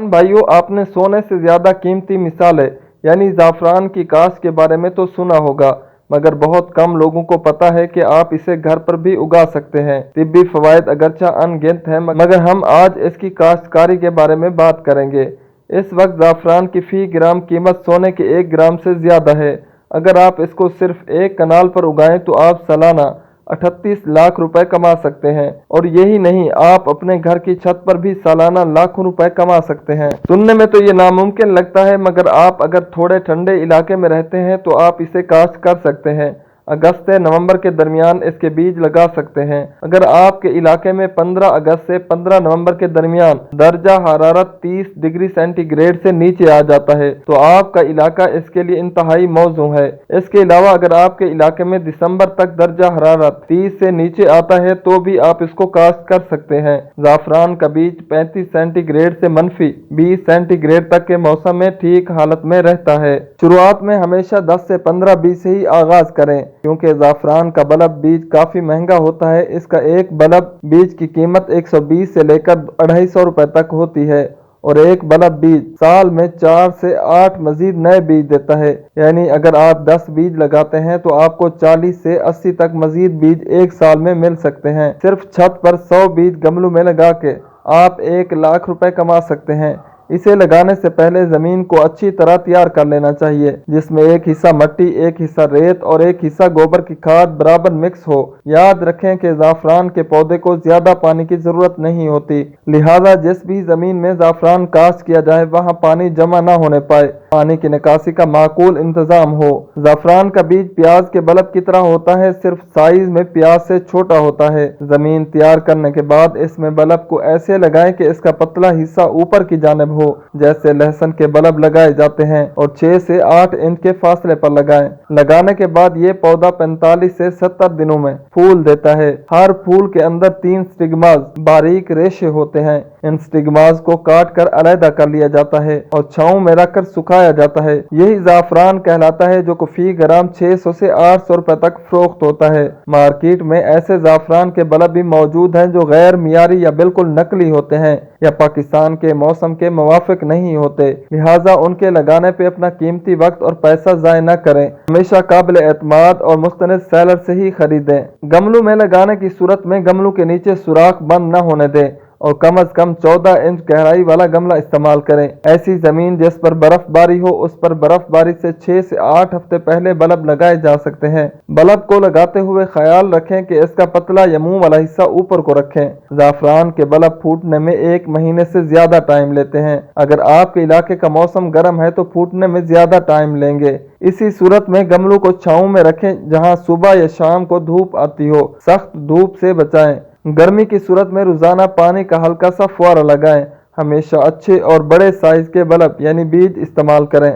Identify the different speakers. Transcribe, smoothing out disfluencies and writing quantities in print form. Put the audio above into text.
Speaker 1: भाइयों, आपने सोने से ज़्यादा कीमती मिसालें यानी ज़ाफ़रान की काश्त के बारे में तो सुना होगा, मगर बहुत कम लोगों को पता है कि आप इसे घर पर भी उगा सकते हैं। तिब्बी फ़वाइद अगरचा अनगिनत हैं, मगर हम आज इसकी काश्तकारी के बारे में बात करेंगे। इस वक्त ज़ाफ़रान की फ़ी ग्राम कीमत सोने के 1 ग्राम से ज़्यादा है। अगर आप इसको सिर्फ एक कनाल पर उगाएं तो आप सालाना 38 लाख रुपए कमा सकते हैं। और यही नहीं, आप अपने घर की छत पर भी सालाना लाखों रुपए कमा सकते हैं। सुनने में तो ये नामुमकिन लगता है, मगर आप अगर थोड़े ठंडे इलाके में रहते हैं तो आप इसे काश्त कर सकते हैं। अगस्त से नवंबर के दरमियान इसके बीज लगा सकते हैं। अगर आपके इलाके में 15 अगस्त से 15 नवंबर के दरमियान दर्जा हरारत 30 डिग्री सेंटीग्रेड से नीचे आ जाता है तो आपका इलाका इसके लिए इंतहाई मौजूद है। इसके अलावा अगर आपके इलाके में दिसंबर तक दर्जा हरारत 30 से नीचे आता है तो भी आप इसको काश्त कर सकते हैं। ज़ाफ़रान का बीज 35 सेंटीग्रेड से मनफी 20 सेंटीग्रेड तक के मौसम में ठीक हालत में रहता है। शुरुआत में हमेशा 10 से 15 बीज से ही आगाज करें, क्योंकि ज़ाफ़रान का बल्ब बीज काफ़ी महंगा होता है। इसका एक बल्ब बीज की कीमत 120 से लेकर 250 रुपए तक होती है और एक बल्ब बीज साल में 4 से 8 मजीद नए बीज देता है। यानी अगर आप 10 बीज लगाते हैं तो आपको 40 से 80 तक मजीद बीज एक साल में मिल सकते हैं। सिर्फ छत पर 100 बीज गमलों में लगा के आप 1 लाख रुपए कमा सकते हैं। इसे लगाने से पहले ज़मीन को अच्छी तरह तैयार कर लेना चाहिए, जिसमें एक हिस्सा मिट्टी, एक हिस्सा रेत और एक हिस्सा गोबर की खाद बराबर मिक्स हो। याद रखें कि ज़ाफ़रान के पौधे को ज़्यादा पानी की ज़रूरत नहीं होती, लिहाजा जिस भी ज़मीन में ज़ाफ़रान काश्त किया जाए वहाँ पानी जमा न होने पाए। पानी की निकासी का माकूल इंतज़ाम हो। ज़ाफ़रान का बीज प्याज के बल्ब की तरह होता है, सिर्फ साइज में प्याज से छोटा होता है। ज़मीन तैयार करने के बाद इसमें बल्ब को ऐसे लगाएं कि इसका पतला हिस्सा ऊपर की जानिब हो, जैसे लहसुन के बल्ब लगाए जाते हैं, और 6 से 8 इंच के फासले पर लगाएं। लगाने के बाद ये पौधा 45 से 70 दिनों में फूल देता है। हर फूल के अंदर 3 स्टिग्मास बारीक रेशे होते हैं। इन स्टिग्मास को काट कर अलहदा कर लिया जाता है और छांव में रखकर सुखाया जाता है। यही ज़ाफ़रान कहलाता है, जो फी ग्राम 600 से 800 रुपए तक फरोख्त होता है। मार्केट में ऐसे ज़ाफ़रान के बल्ब भी मौजूद हैं जो गैर मियारी या बिल्कुल नकली होते हैं या पाकिस्तान के मौसम के मुवाफिक नहीं होते, लिहाजा उनके लगाने पे अपना कीमती वक्त और पैसा ज़ाय न करें। हमेशा काबिल एतमाद और मुस्तनद सेलर से ही खरीदें। गमलों में लगाने की सूरत में गमलों के नीचे सुराख बंद न होने दें और कम अज कम 14 इंच गहराई वाला गमला इस्तेमाल करें। ऐसी जमीन जिस पर बर्फबारी हो, उस पर बर्फबारी से 6 से 8 हफ्ते पहले बल्ब लगाए जा सकते हैं। बल्ब को लगाते हुए ख्याल रखें कि इसका पतला या मुंह वाला हिस्सा ऊपर को रखें। ज़ाफ़रान के बल्ब फूटने में 1 महीने से ज्यादा टाइम लेते हैं। अगर आपके इलाके का मौसम गर्म है तो फूटने में ज्यादा टाइम लेंगे। इसी सूरत में गमलों को छांव में रखें जहां सुबह या शाम को धूप आती हो। सख्त धूप से बचाएं। गर्मी की सूरत में रोजाना पानी का हल्का सा फुवारा लगाएं। हमेशा अच्छे और बड़े साइज के बल्ब यानी बीज इस्तेमाल करें।